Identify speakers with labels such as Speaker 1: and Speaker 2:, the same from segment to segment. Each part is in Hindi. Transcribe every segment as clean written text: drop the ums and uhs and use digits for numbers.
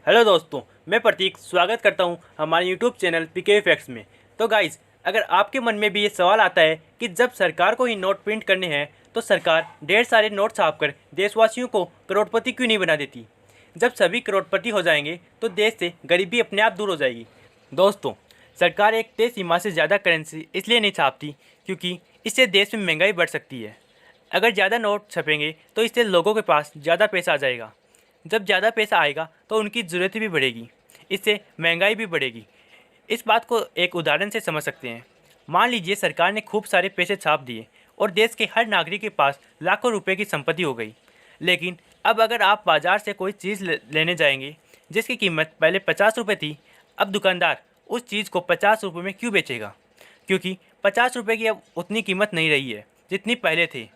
Speaker 1: हेलो दोस्तों, मैं प्रतीक स्वागत करता हूं हमारे यूट्यूब चैनल पीके फैक्ट्स में। तो गाइज़, अगर आपके मन में भी ये सवाल आता है कि जब सरकार को ही नोट प्रिंट करने हैं तो सरकार ढेर सारे नोट छापकर देशवासियों को करोड़पति क्यों नहीं बना देती। जब सभी करोड़पति हो जाएंगे तो देश से गरीबी अपने आप दूर हो जाएगी। दोस्तों, सरकार एक तय सीमा से ज़्यादा करेंसी इसलिए नहीं छापती क्योंकि इससे देश में महंगाई बढ़ सकती है। अगर ज़्यादा नोट छपेंगे तो इससे लोगों के पास ज़्यादा पैसा आ जाएगा। जब ज़्यादा पैसा आएगा तो उनकी ज़रूरतें भी बढ़ेगी, इससे महंगाई भी बढ़ेगी। इस बात को एक उदाहरण से समझ सकते हैं। मान लीजिए सरकार ने खूब सारे पैसे छाप दिए और देश के हर नागरिक के पास लाखों रुपए की संपत्ति हो गई। लेकिन अब अगर आप बाज़ार से कोई चीज़ लेने जाएंगे जिसकी कीमत पहले 50 रुपये थी, अब दुकानदार उस चीज़ को 50 रुपये में क्यों बेचेगा? क्योंकि 50 रुपये की अब उतनी कीमत नहीं रही है जितनी पहले थी।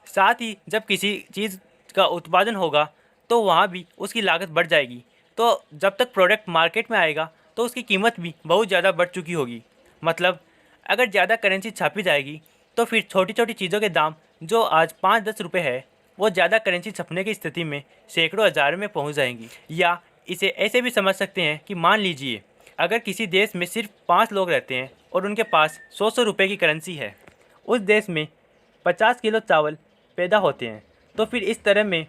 Speaker 1: साथ ही जब किसी चीज़ का उत्पादन होगा तो वहाँ भी उसकी लागत बढ़ जाएगी। तो जब तक प्रोडक्ट मार्केट में आएगा तो उसकी कीमत भी बहुत ज़्यादा बढ़ चुकी होगी। मतलब अगर ज़्यादा करेंसी छापी जाएगी तो फिर छोटी छोटी चीज़ों के दाम जो आज 5-10 रुपये है वो ज़्यादा करेंसी छपने की स्थिति में सैकड़ों हज़ार में पहुँच जाएंगी। या इसे ऐसे भी समझ सकते हैं कि मान लीजिए अगर किसी देश में सिर्फ 5 लोग रहते हैं और उनके पास 100 रुपये की करेंसी है, उस देश में 50 किलो चावल पैदा होते हैं, तो फिर इस तरह में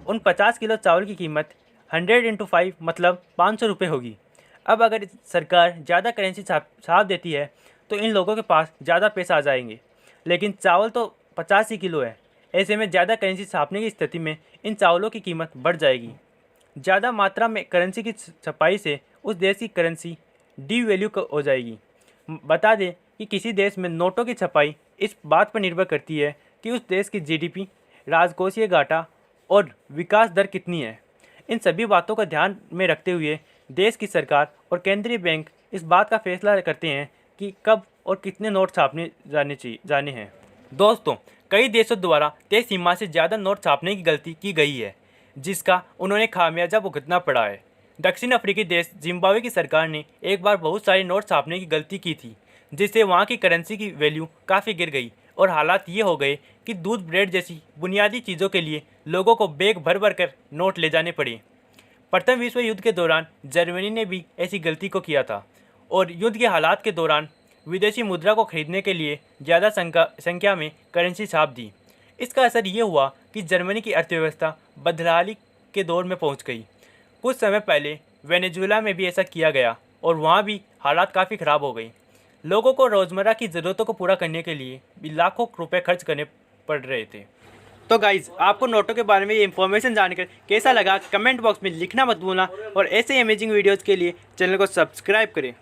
Speaker 1: उन 50 किलो चावल की कीमत 100 × 5 मतलब 500 रुपये होगी। अब अगर सरकार ज़्यादा करेंसी छाप देती है तो इन लोगों के पास ज़्यादा पैसा आ जाएंगे, लेकिन चावल तो 50 ही किलो है। ऐसे में ज़्यादा करेंसी छापने की स्थिति में इन चावलों की कीमत बढ़ जाएगी। ज़्यादा मात्रा में करेंसी की छपाई से उस देश की करेंसी डीवैल्यू हो जाएगी। बता दें कि किसी देश में नोटों की छपाई इस बात पर निर्भर करती है कि उस देश की जीडीपी, राजकोषीय घाटा और विकास दर कितनी है। इन सभी बातों का ध्यान में रखते हुए देश की सरकार और केंद्रीय बैंक इस बात का फैसला करते हैं कि कब और कितने नोट छापने जाने हैं। दोस्तों, कई देशों द्वारा तय सीमा से ज़्यादा नोट छापने की गलती की गई है, जिसका उन्होंने खामियाजा भुगतना पड़ा है। दक्षिण अफ्रीकी देश जिम्बाब्वे की सरकार ने एक बार बहुत सारे नोट छापने की गलती की थी, जिससे वहाँ की करेंसी की वैल्यू काफ़ी गिर गई और हालात ये हो गए कि दूध, ब्रेड जैसी बुनियादी चीज़ों के लिए लोगों को बैग भर भर कर नोट ले जाने पड़े। प्रथम विश्व युद्ध के दौरान जर्मनी ने भी ऐसी गलती को किया था और युद्ध के हालात के दौरान विदेशी मुद्रा को खरीदने के लिए ज़्यादा संख्या में करेंसी छाप दी। इसका असर ये हुआ कि जर्मनी की अर्थव्यवस्था बदहाली के दौर में पहुँच गई। कुछ समय पहले वेनेजुएला में भी ऐसा किया गया और वहाँ भी हालात काफ़ी ख़राब हो गई। लोगों को रोज़मर्रा की ज़रूरतों को पूरा करने के लिए भी लाखों रुपए खर्च करने पड़ रहे थे। तो गाइज़, आपको नोटों के बारे में ये इन्फॉर्मेशन जानकर कैसा लगा कमेंट बॉक्स में लिखना मत भूलना और ऐसे अमेजिंग वीडियोज़ के लिए चैनल को सब्सक्राइब करें।